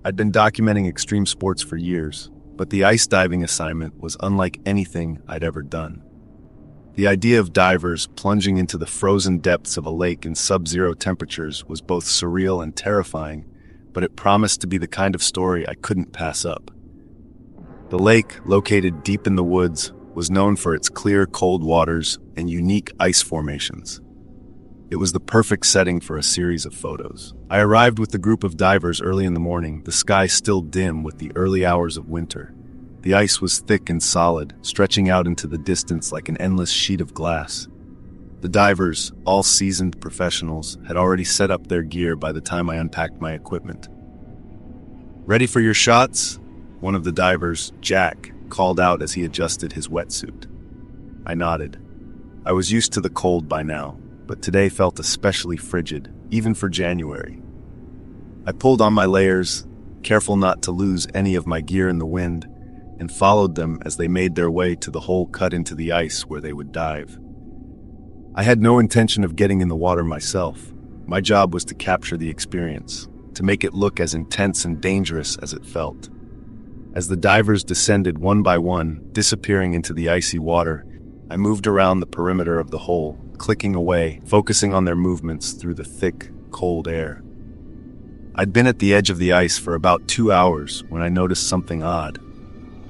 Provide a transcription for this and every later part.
I'd been documenting extreme sports for years, but the ice diving assignment was unlike anything I'd ever done. The idea of divers plunging into the frozen depths of a lake in sub-zero temperatures was both surreal and terrifying, but it promised to be the kind of story I couldn't pass up. The lake, located deep in the woods, was known for its clear, cold waters and unique ice formations. It was the perfect setting for a series of photos. I arrived with the group of divers early in the morning, the sky still dim with the early hours of winter. The ice was thick and solid, stretching out into the distance like an endless sheet of glass. The divers, all seasoned professionals, had already set up their gear by the time I unpacked my equipment. "Ready for your shots?" One of the divers, Jack, called out as he adjusted his wetsuit. I nodded. I was used to the cold by now, but today felt especially frigid, even for January. I pulled on my layers, careful not to lose any of my gear in the wind, and followed them as they made their way to the hole cut into the ice where they would dive. I had no intention of getting in the water myself. My job was to capture the experience, to make it look as intense and dangerous as it felt. As the divers descended one by one, disappearing into the icy water, I moved around the perimeter of the hole, clicking away, focusing on their movements through the thick, cold air. I'd been at the edge of the ice for about 2 hours when I noticed something odd.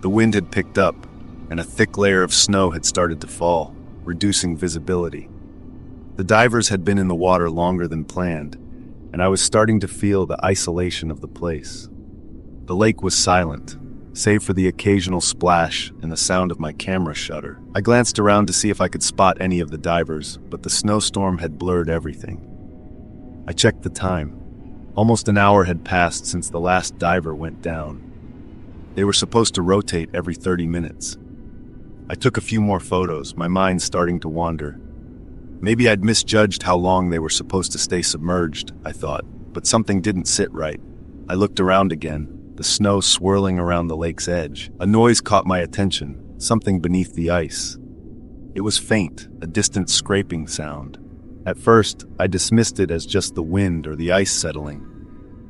The wind had picked up, and a thick layer of snow had started to fall, reducing visibility. The divers had been in the water longer than planned, and I was starting to feel the isolation of the place. The lake was silent, save for the occasional splash and the sound of my camera shutter. I glanced around to see if I could spot any of the divers, but the snowstorm had blurred everything. I checked the time. Almost an hour had passed since the last diver went down. They were supposed to rotate every 30 minutes. I took a few more photos, my mind starting to wander. Maybe I'd misjudged how long they were supposed to stay submerged, I thought, but something didn't sit right. I looked around again, the snow swirling around the lake's edge. A noise caught my attention, something beneath the ice. It was faint, a distant scraping sound. At first, I dismissed it as just the wind or the ice settling.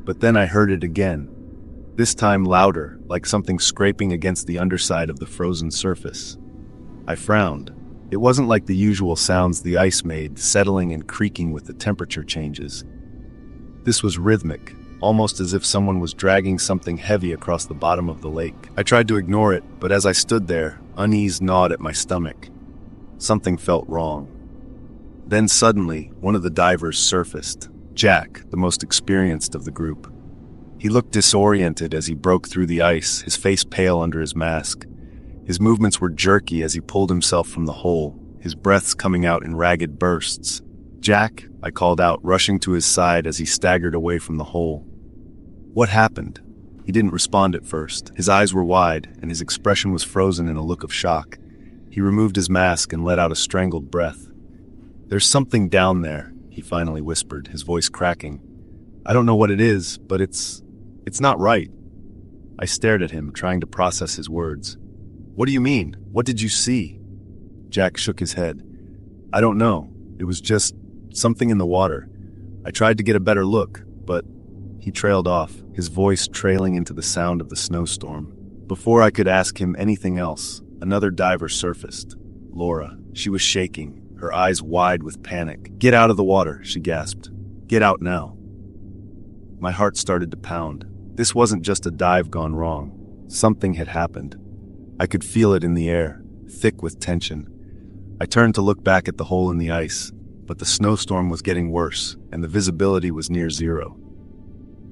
But then I heard it again, this time louder, like something scraping against the underside of the frozen surface. I frowned. It wasn't like the usual sounds the ice made, settling and creaking with the temperature changes. This was rhythmic, almost as if someone was dragging something heavy across the bottom of the lake. I tried to ignore it, but as I stood there, unease gnawed at my stomach. Something felt wrong. Then suddenly, one of the divers surfaced, Jack, the most experienced of the group. He looked disoriented as he broke through the ice, his face pale under his mask. His movements were jerky as he pulled himself from the hole, his breaths coming out in ragged bursts. "Jack," I called out, rushing to his side as he staggered away from the hole. "What happened?" He didn't respond at first. His eyes were wide, and his expression was frozen in a look of shock. He removed his mask and let out a strangled breath. "There's something down there," he finally whispered, his voice cracking. "I don't know what it is, but it's not right." I stared at him, trying to process his words. "What do you mean? What did you see?" Jack shook his head. "I don't know. It was just something in the water. I tried to get a better look, but..." He trailed off, his voice trailing into the sound of the snowstorm. Before I could ask him anything else, another diver surfaced. Laura. She was shaking, her eyes wide with panic. "Get out of the water," she gasped. "Get out now." My heart started to pound. This wasn't just a dive gone wrong. Something had happened. I could feel it in the air, thick with tension. I turned to look back at the hole in the ice, but the snowstorm was getting worse, and the visibility was near zero.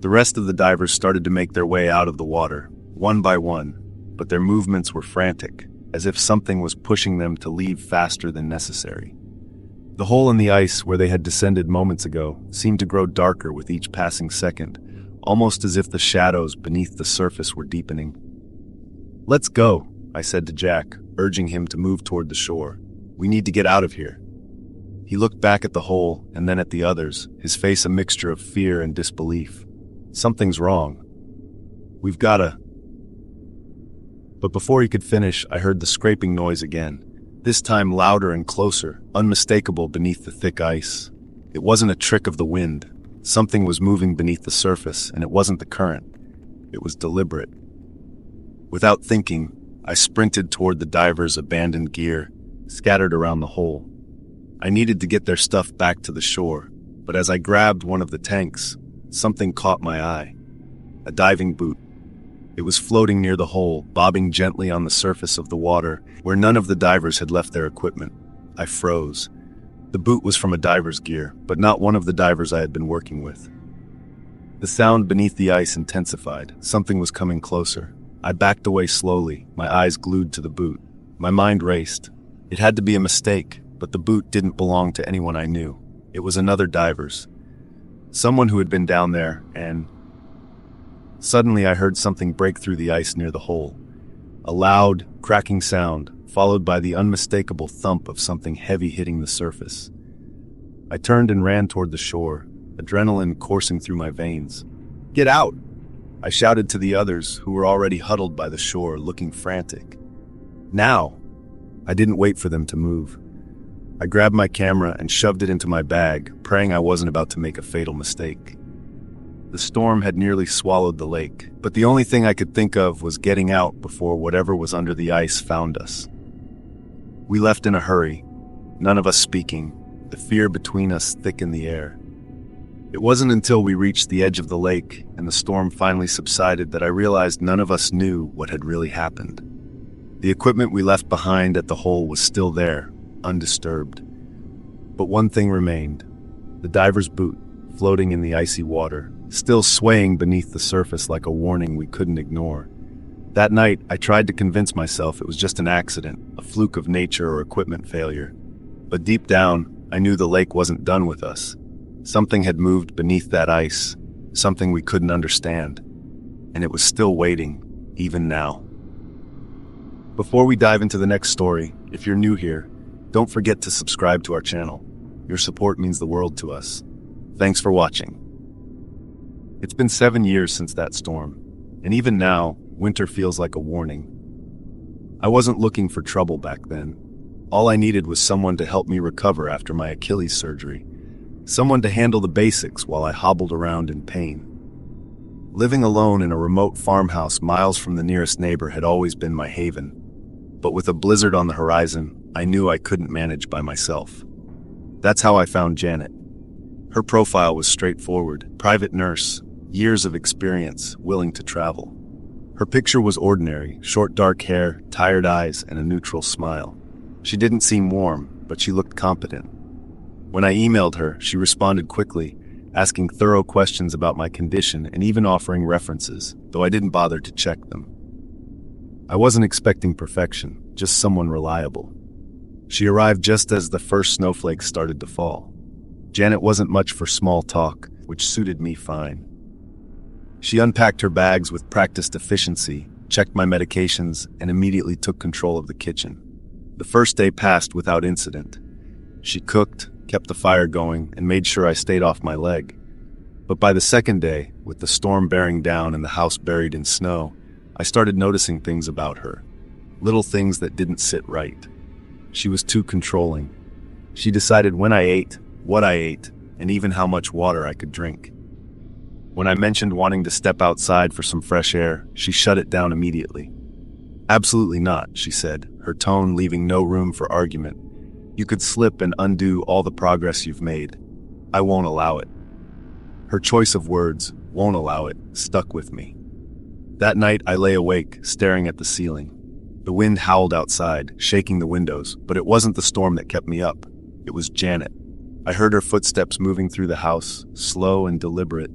The rest of the divers started to make their way out of the water, one by one, but their movements were frantic, as if something was pushing them to leave faster than necessary. The hole in the ice where they had descended moments ago seemed to grow darker with each passing second, almost as if the shadows beneath the surface were deepening. "Let's go," I said to Jack, urging him to move toward the shore. "We need to get out of here." He looked back at the hole and then at the others, his face a mixture of fear and disbelief. "Something's wrong. We've gotta..." But before he could finish, I heard the scraping noise again, this time louder and closer, unmistakable beneath the thick ice. It wasn't a trick of the wind. Something was moving beneath the surface, and it wasn't the current. It was deliberate. Without thinking, I sprinted toward the divers' abandoned gear, scattered around the hole. I needed to get their stuff back to the shore, but as I grabbed one of the tanks, something caught my eye. A diving boot. It was floating near the hole, bobbing gently on the surface of the water, where none of the divers had left their equipment. I froze. The boot was from a diver's gear, but not one of the divers I had been working with. The sound beneath the ice intensified. Something was coming closer. I backed away slowly, my eyes glued to the boot. My mind raced. It had to be a mistake, but the boot didn't belong to anyone I knew. It was another diver's. Someone who had been down there, and suddenly I heard something break through the ice near the hole. A loud, cracking sound, followed by the unmistakable thump of something heavy hitting the surface. I turned and ran toward the shore, adrenaline coursing through my veins. "Get out!" I shouted to the others, who were already huddled by the shore, looking frantic. "Now!" I didn't wait for them to move. I grabbed my camera and shoved it into my bag, praying I wasn't about to make a fatal mistake. The storm had nearly swallowed the lake, but the only thing I could think of was getting out before whatever was under the ice found us. We left in a hurry, none of us speaking, the fear between us thick in the air. It wasn't until we reached the edge of the lake and the storm finally subsided that I realized none of us knew what had really happened. The equipment we left behind at the hole was still there, undisturbed. But one thing remained: the diver's boot, floating in the icy water, still swaying beneath the surface like a warning we couldn't ignore. That night, I tried to convince myself it was just an accident, a fluke of nature or equipment failure. But deep down, I knew the lake wasn't done with us. Something had moved beneath that ice, something we couldn't understand. And it was still waiting, even now. Before we dive into the next story, if you're new here, don't forget to subscribe to our channel. Your support means the world to us. Thanks for watching. It's been 7 years since that storm, and even now, winter feels like a warning. I wasn't looking for trouble back then. All I needed was someone to help me recover after my Achilles surgery. Someone to handle the basics while I hobbled around in pain. Living alone in a remote farmhouse miles from the nearest neighbor had always been my haven. But with a blizzard on the horizon, I knew I couldn't manage by myself. That's how I found Janet. Her profile was straightforward: private nurse, years of experience, willing to travel. Her picture was ordinary: short dark hair, tired eyes, and a neutral smile. She didn't seem warm, but she looked competent. When I emailed her, she responded quickly, asking thorough questions about my condition and even offering references, though I didn't bother to check them. I wasn't expecting perfection, just someone reliable. She arrived just as the first snowflakes started to fall. Janet wasn't much for small talk, which suited me fine. She unpacked her bags with practiced efficiency, checked my medications, and immediately took control of the kitchen. The first day passed without incident. She cooked, kept the fire going, and made sure I stayed off my leg. But by the second day, with the storm bearing down and the house buried in snow, I started noticing things about her. Little things that didn't sit right. She was too controlling. She decided when I ate, what I ate, and even how much water I could drink. When I mentioned wanting to step outside for some fresh air, she shut it down immediately. "Absolutely not," she said, her tone leaving no room for argument. "You could slip and undo all the progress you've made. I won't allow it." Her choice of words, "won't allow it," stuck with me. That night I lay awake, staring at the ceiling. The wind howled outside, shaking the windows, but it wasn't the storm that kept me up. It was Janet. I heard her footsteps moving through the house, slow and deliberate.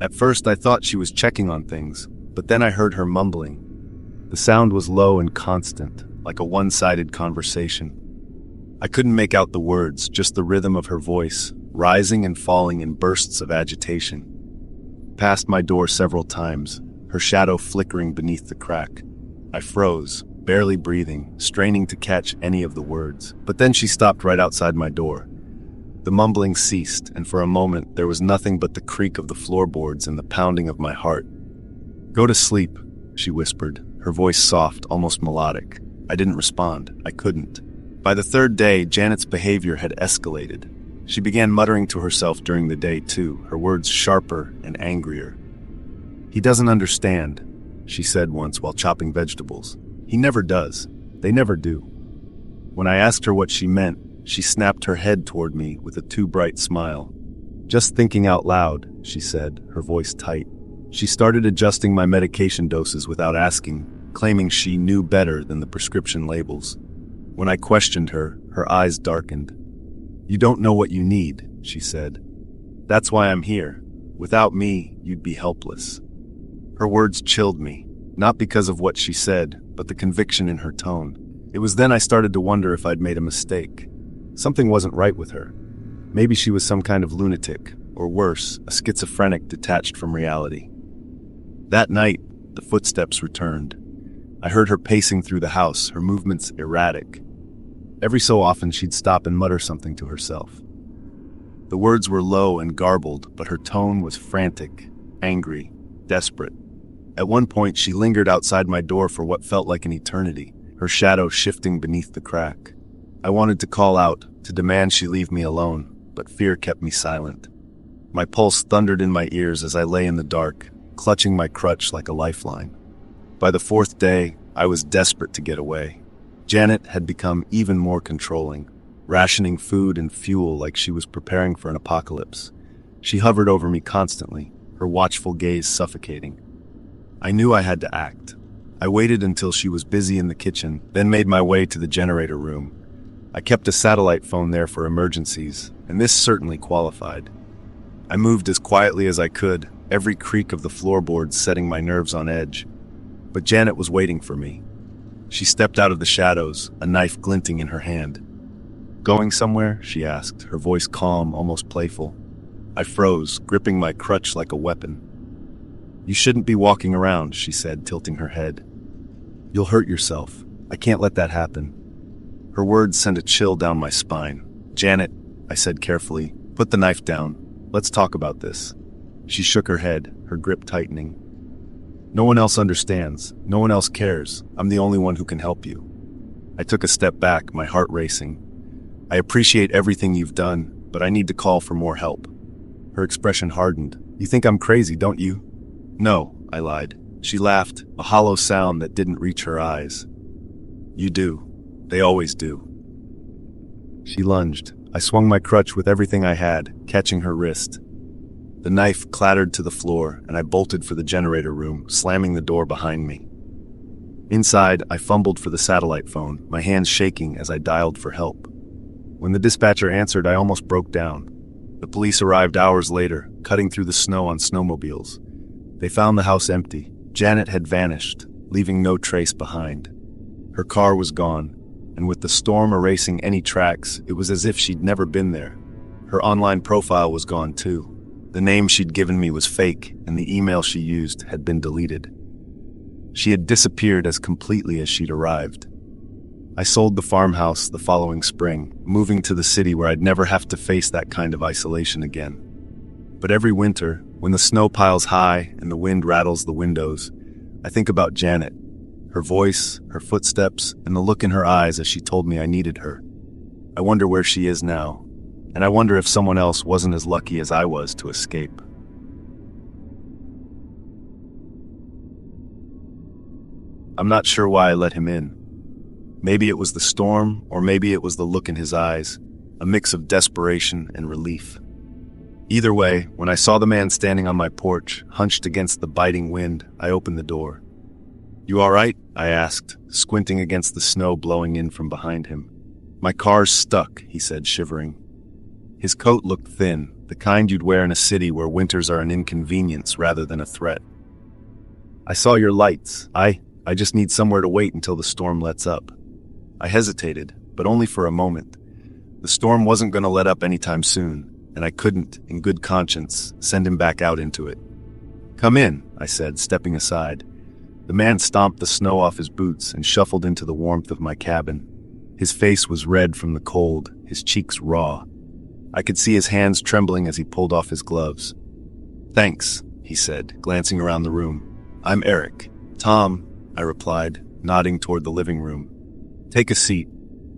At first I thought she was checking on things, but then I heard her mumbling. The sound was low and constant, like a one-sided conversation. I couldn't make out the words, just the rhythm of her voice, rising and falling in bursts of agitation. Past my door several times, her shadow flickering beneath the crack. I froze, barely breathing, straining to catch any of the words. But then she stopped right outside my door. The mumbling ceased, and for a moment there was nothing but the creak of the floorboards and the pounding of my heart. "Go to sleep," she whispered, her voice soft, almost melodic. I didn't respond. I couldn't. By the third day, Janet's behavior had escalated. She began muttering to herself during the day, too, her words sharper and angrier. "He doesn't understand," she said once while chopping vegetables. "He never does. They never do." When I asked her what she meant, she snapped her head toward me with a too bright smile. "Just thinking out loud," she said, her voice tight. She started adjusting my medication doses without asking, claiming she knew better than the prescription labels. When I questioned her, her eyes darkened. "You don't know what you need," she said. "That's why I'm here. Without me, you'd be helpless." Her words chilled me, not because of what she said, but the conviction in her tone. It was then I started to wonder if I'd made a mistake. Something wasn't right with her. Maybe she was some kind of lunatic, or worse, a schizophrenic detached from reality. That night, the footsteps returned. I heard her pacing through the house, her movements erratic. Every so often, she'd stop and mutter something to herself. The words were low and garbled, but her tone was frantic, angry, desperate. At one point, she lingered outside my door for what felt like an eternity, her shadow shifting beneath the crack. I wanted to call out, to demand she leave me alone, but fear kept me silent. My pulse thundered in my ears as I lay in the dark, clutching my crutch like a lifeline. By the fourth day, I was desperate to get away. Janet had become even more controlling, rationing food and fuel like she was preparing for an apocalypse. She hovered over me constantly, her watchful gaze suffocating. I knew I had to act. I waited until she was busy in the kitchen, then made my way to the generator room. I kept a satellite phone there for emergencies, and this certainly qualified. I moved as quietly as I could, every creak of the floorboards setting my nerves on edge. But Janet was waiting for me. She stepped out of the shadows, a knife glinting in her hand. "Going somewhere?" she asked, her voice calm, almost playful. I froze, gripping my crutch like a weapon. "You shouldn't be walking around," she said, tilting her head. "You'll hurt yourself. I can't let that happen." Her words sent a chill down my spine. "Janet," I said carefully, "put the knife down. Let's talk about this." She shook her head, her grip tightening. "No one else understands. No one else cares. I'm the only one who can help you." I took a step back, my heart racing. "I appreciate everything you've done, but I need to call for more help." Her expression hardened. "You think I'm crazy, don't you?" "No," I lied. She laughed, a hollow sound that didn't reach her eyes. "You do. They always do." She lunged. I swung my crutch with everything I had, catching her wrist. The knife clattered to the floor, and I bolted for the generator room, slamming the door behind me. Inside, I fumbled for the satellite phone, my hands shaking as I dialed for help. When the dispatcher answered, I almost broke down. The police arrived hours later, cutting through the snow on snowmobiles. They found the house empty. Janet had vanished, leaving no trace behind. Her car was gone, and with the storm erasing any tracks, it was as if she'd never been there. Her online profile was gone too. The name she'd given me was fake, and the email she used had been deleted. She had disappeared as completely as she'd arrived. I sold the farmhouse the following spring, moving to the city where I'd never have to face that kind of isolation again. But every winter, when the snow piles high and the wind rattles the windows, I think about Janet, her voice, her footsteps, and the look in her eyes as she told me I needed her. I wonder where she is now. And I wonder if someone else wasn't as lucky as I was to escape. I'm not sure why I let him in. Maybe it was the storm, or maybe it was the look in his eyes, a mix of desperation and relief. Either way, when I saw the man standing on my porch, hunched against the biting wind, I opened the door. "You all right?" I asked, squinting against the snow blowing in from behind him. "My car's stuck," he said, shivering. His coat looked thin, the kind you'd wear in a city where winters are an inconvenience rather than a threat. "I saw your lights. I just need somewhere to wait until the storm lets up." I hesitated, but only for a moment. The storm wasn't going to let up anytime soon, and I couldn't, in good conscience, send him back out into it. "Come in," I said, stepping aside. The man stomped the snow off his boots and shuffled into the warmth of my cabin. His face was red from the cold, his cheeks raw. I could see his hands trembling as he pulled off his gloves. "Thanks," he said, glancing around the room. "I'm Eric." "Tom," I replied, nodding toward the living room. "Take a seat.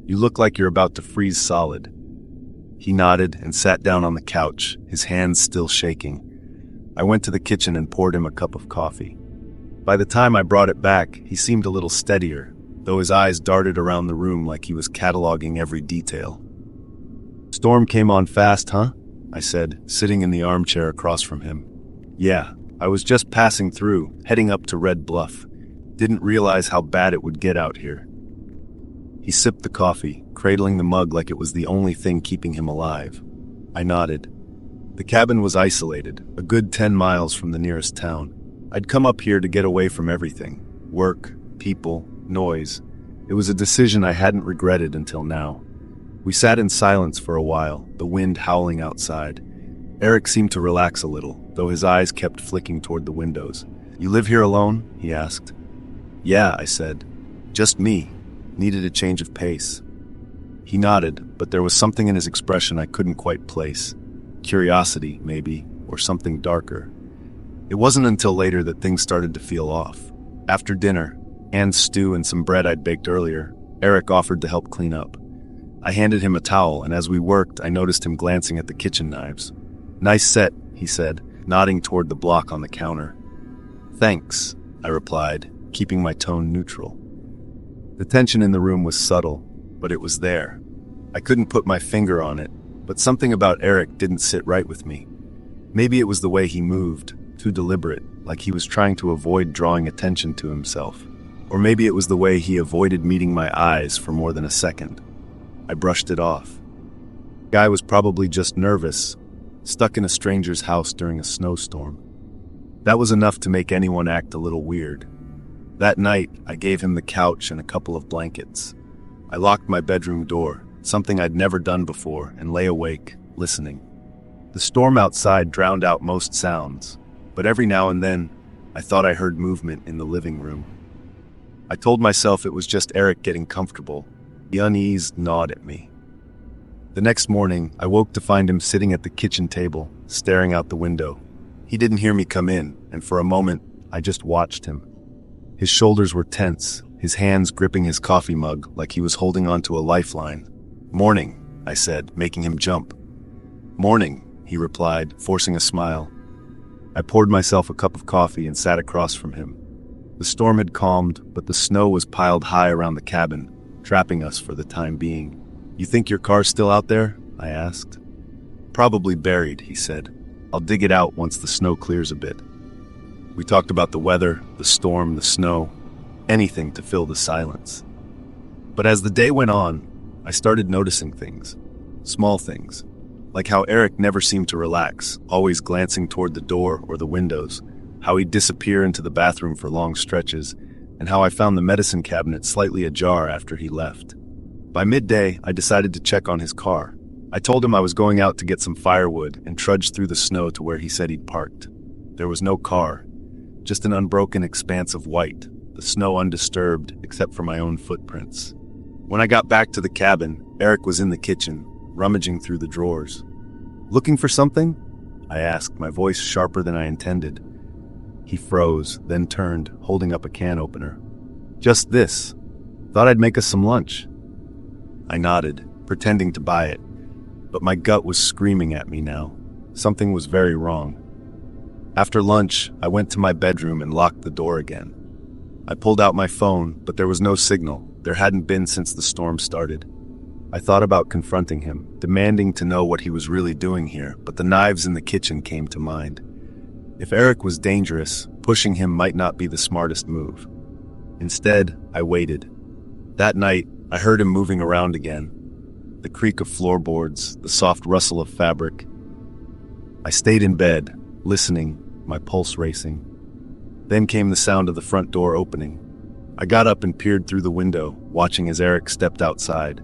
You look like you're about to freeze solid." He nodded and sat down on the couch, his hands still shaking. I went to the kitchen and poured him a cup of coffee. By the time I brought it back, he seemed a little steadier, though his eyes darted around the room like he was cataloging every detail. "Storm came on fast, huh?" I said, sitting in the armchair across from him. "Yeah, I was just passing through, heading up to Red Bluff. Didn't realize how bad it would get out here." He sipped the coffee, cradling the mug like it was the only thing keeping him alive. I nodded. The cabin was isolated, a good 10 miles from the nearest town. I'd come up here to get away from everything. Work, people, noise. It was a decision I hadn't regretted until now. We sat in silence for a while, the wind howling outside. Eric seemed to relax a little, though his eyes kept flicking toward the windows. "You live here alone?" he asked. "Yeah," I said. "Just me. Needed a change of pace." He nodded, but there was something in his expression I couldn't quite place. Curiosity, maybe, or something darker. It wasn't until later that things started to feel off. After dinner, and stew and some bread I'd baked earlier, Eric offered to help clean up. I handed him a towel, and as we worked, I noticed him glancing at the kitchen knives. "Nice set," he said, nodding toward the block on the counter. "Thanks," I replied, keeping my tone neutral. The tension in the room was subtle, but it was there. I couldn't put my finger on it, but something about Eric didn't sit right with me. Maybe it was the way he moved, too deliberate, like he was trying to avoid drawing attention to himself. Or maybe it was the way he avoided meeting my eyes for more than a second. I brushed it off. The guy was probably just nervous, stuck in a stranger's house during a snowstorm. That was enough to make anyone act a little weird. That night, I gave him the couch and a couple of blankets. I locked my bedroom door, something I'd never done before, and lay awake, listening. The storm outside drowned out most sounds, but every now and then, I thought I heard movement in the living room. I told myself it was just Eric getting comfortable. The unease gnawed at me. The next morning, I woke to find him sitting at the kitchen table, staring out the window. He didn't hear me come in, and for a moment, I just watched him. His shoulders were tense, his hands gripping his coffee mug like he was holding onto a lifeline. "Morning," I said, making him jump. "Morning," he replied, forcing a smile. I poured myself a cup of coffee and sat across from him. The storm had calmed, but the snow was piled high around the cabin, trapping us for the time being. "You think your car's still out there?" I asked. "Probably buried," he said. "I'll dig it out once the snow clears a bit." We talked about the weather, the storm, the snow, anything to fill the silence. But as the day went on, I started noticing things. Small things. Like how Eric never seemed to relax, always glancing toward the door or the windows, how he'd disappear into the bathroom for long stretches, and how I found the medicine cabinet slightly ajar after he left. By midday, I decided to check on his car. I told him I was going out to get some firewood and trudged through the snow to where he said he'd parked. There was no car. Just an unbroken expanse of white, the snow undisturbed except for my own footprints. When I got back to the cabin, Eric was in the kitchen, rummaging through the drawers. "Looking for something?" I asked, my voice sharper than I intended. He froze, then turned, holding up a can opener. "Just this. Thought I'd make us some lunch." I nodded, pretending to buy it, but my gut was screaming at me now. Something was very wrong. After lunch, I went to my bedroom and locked the door again. I pulled out my phone, but there was no signal. There hadn't been since the storm started. I thought about confronting him, demanding to know what he was really doing here, but the knives in the kitchen came to mind. If Eric was dangerous, pushing him might not be the smartest move. Instead, I waited. That night, I heard him moving around again. The creak of floorboards, the soft rustle of fabric. I stayed in bed, listening, my pulse racing. Then came the sound of the front door opening. I got up and peered through the window, watching as Eric stepped outside.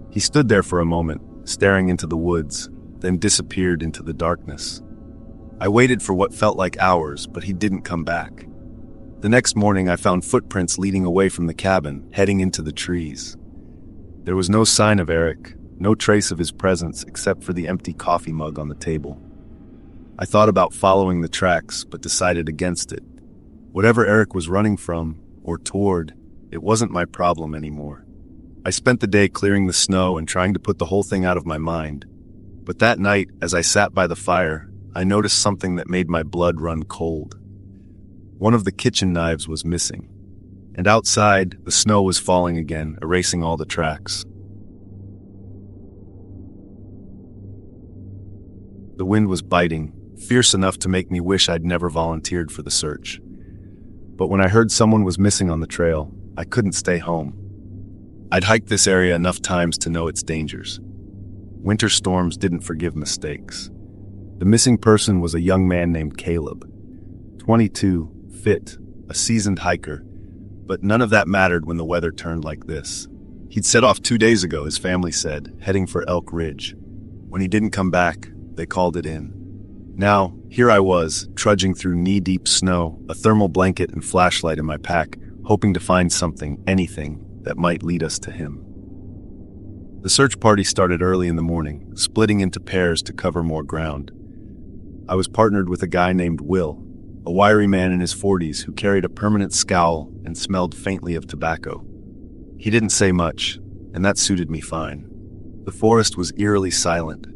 He stood there for a moment, staring into the woods, then disappeared into the darkness. I waited for what felt like hours, but he didn't come back. The next morning, I found footprints leading away from the cabin, heading into the trees. There was no sign of Eric, no trace of his presence except for the empty coffee mug on the table. I thought about following the tracks, but decided against it. Whatever Eric was running from, or toward, it wasn't my problem anymore. I spent the day clearing the snow and trying to put the whole thing out of my mind. But that night, as I sat by the fire, I noticed something that made my blood run cold. One of the kitchen knives was missing, and outside, the snow was falling again, erasing all the tracks. The wind was biting, fierce enough to make me wish I'd never volunteered for the search. But when I heard someone was missing on the trail, I couldn't stay home. I'd hiked this area enough times to know its dangers. Winter storms didn't forgive mistakes. The missing person was a young man named Caleb. 22, fit, a seasoned hiker, but none of that mattered when the weather turned like this. He'd set off 2 days ago, his family said, heading for Elk Ridge. When he didn't come back, they called it in. Now, here I was, trudging through knee-deep snow, a thermal blanket and flashlight in my pack, hoping to find something, anything, that might lead us to him. The search party started early in the morning, splitting into pairs to cover more ground. I was partnered with a guy named Will, a wiry man in his 40s who carried a permanent scowl and smelled faintly of tobacco. He didn't say much, and that suited me fine. The forest was eerily silent,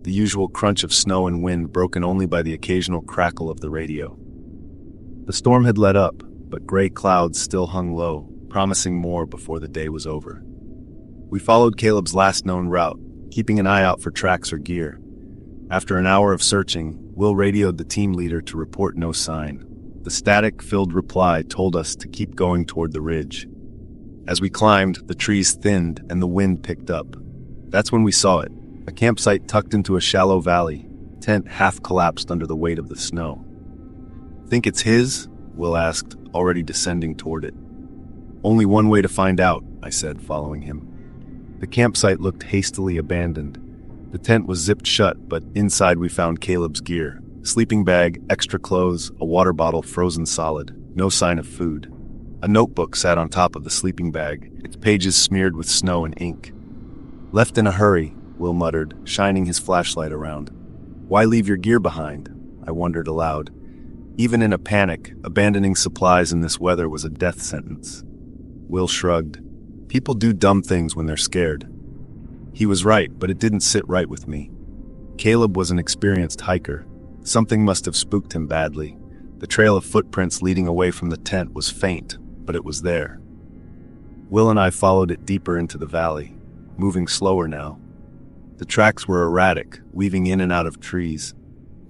the usual crunch of snow and wind broken only by the occasional crackle of the radio. The storm had let up, but gray clouds still hung low, promising more before the day was over. We followed Caleb's last known route, keeping an eye out for tracks or gear. After an hour of searching, Will radioed the team leader to report no sign. The static-filled reply told us to keep going toward the ridge. As we climbed, the trees thinned and the wind picked up. That's when we saw it, a campsite tucked into a shallow valley, tent half collapsed under the weight of the snow. "Think it's his?" Will asked, already descending toward it. "Only one way to find out," I said, following him. The campsite looked hastily abandoned. The tent was zipped shut, but inside we found Caleb's gear. Sleeping bag, extra clothes, a water bottle frozen solid, no sign of food. A notebook sat on top of the sleeping bag, its pages smeared with snow and ink. "Left in a hurry," Will muttered, shining his flashlight around. "Why leave your gear behind?" I wondered aloud. Even in a panic, abandoning supplies in this weather was a death sentence. Will shrugged. "People do dumb things when they're scared." He was right, but it didn't sit right with me. Caleb was an experienced hiker. Something must have spooked him badly. The trail of footprints leading away from the tent was faint, but it was there. Will and I followed it deeper into the valley, moving slower now. The tracks were erratic, weaving in and out of trees.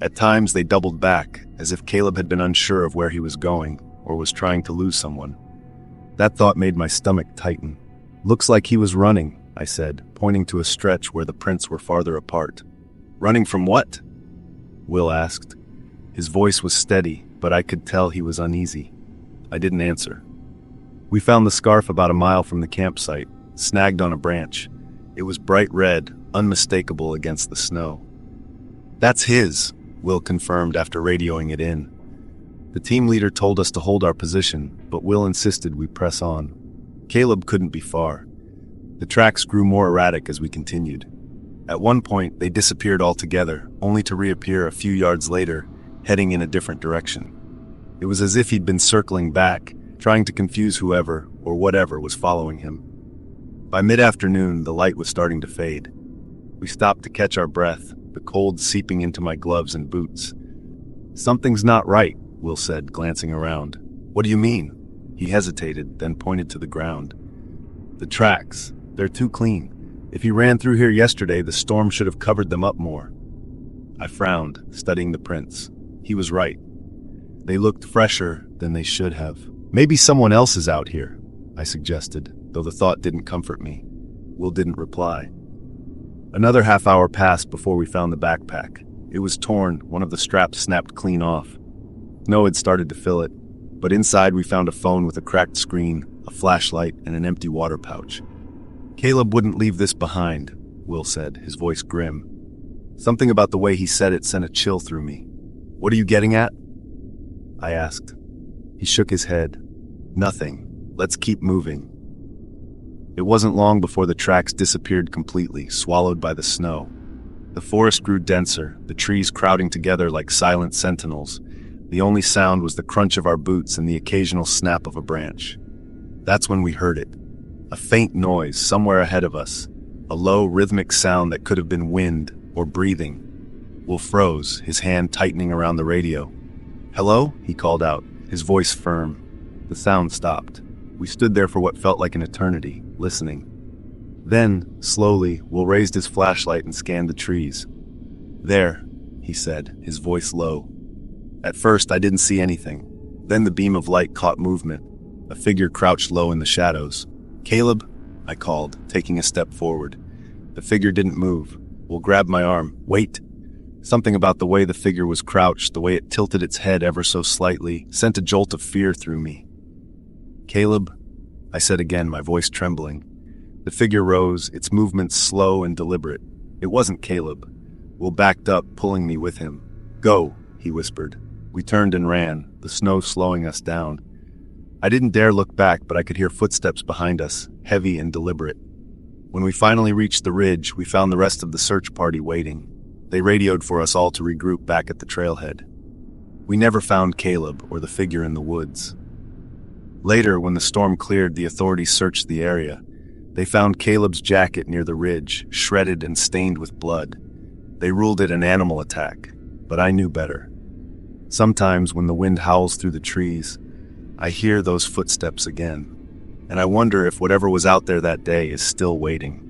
At times they doubled back, as if Caleb had been unsure of where he was going, or was trying to lose someone. That thought made my stomach tighten. "Looks like he was running," I said, pointing to a stretch where the prints were farther apart. "Running from what?" Will asked. His voice was steady, but I could tell he was uneasy. I didn't answer. We found the scarf about a mile from the campsite, snagged on a branch. It was bright red, unmistakable against the snow. "That's his," Will confirmed after radioing it in. The team leader told us to hold our position, but Will insisted we press on. Caleb couldn't be far. The tracks grew more erratic as we continued. At one point, they disappeared altogether, only to reappear a few yards later, heading in a different direction. It was as if he'd been circling back, trying to confuse whoever or whatever was following him. By mid-afternoon, the light was starting to fade. We stopped to catch our breath, the cold seeping into my gloves and boots. "Something's not right," Will said, glancing around. "What do you mean?" He hesitated, then pointed to the ground. "The tracks. They're too clean. If he ran through here yesterday, the storm should have covered them up more." I frowned, studying the prints. He was right. They looked fresher than they should have. "Maybe someone else is out here," I suggested, though the thought didn't comfort me. Will didn't reply. Another half hour passed before we found the backpack. It was torn, one of the straps snapped clean off. Snow had started to fill it, but inside we found a phone with a cracked screen, a flashlight, and an empty water pouch. "Caleb wouldn't leave this behind," Will said, his voice grim. Something about the way he said it sent a chill through me. "What are you getting at?" I asked. He shook his head. "Nothing. Let's keep moving." It wasn't long before the tracks disappeared completely, swallowed by the snow. The forest grew denser, the trees crowding together like silent sentinels. The only sound was the crunch of our boots and the occasional snap of a branch. That's when we heard it. A faint noise somewhere ahead of us. A low, rhythmic sound that could have been wind or breathing. Will froze, his hand tightening around the radio. "Hello?" he called out, his voice firm. The sound stopped. We stood there for what felt like an eternity, listening. Then, slowly, Will raised his flashlight and scanned the trees. "There," he said, his voice low. At first, I didn't see anything. Then the beam of light caught movement. A figure crouched low in the shadows. "Caleb," I called, taking a step forward. The figure didn't move. Will grabbed my arm. "Wait." Something about the way the figure was crouched, the way it tilted its head ever so slightly, sent a jolt of fear through me. "Caleb," I said again, my voice trembling. The figure rose, its movements slow and deliberate. It wasn't Caleb. Will backed up, pulling me with him. "Go," he whispered. We turned and ran, the snow slowing us down. I didn't dare look back, but I could hear footsteps behind us, heavy and deliberate. When we finally reached the ridge, we found the rest of the search party waiting. They radioed for us all to regroup back at the trailhead. We never found Caleb or the figure in the woods. Later, when the storm cleared, the authorities searched the area. They found Caleb's jacket near the ridge, shredded and stained with blood. They ruled it an animal attack, but I knew better. Sometimes when the wind howls through the trees, I hear those footsteps again, and I wonder if whatever was out there that day is still waiting.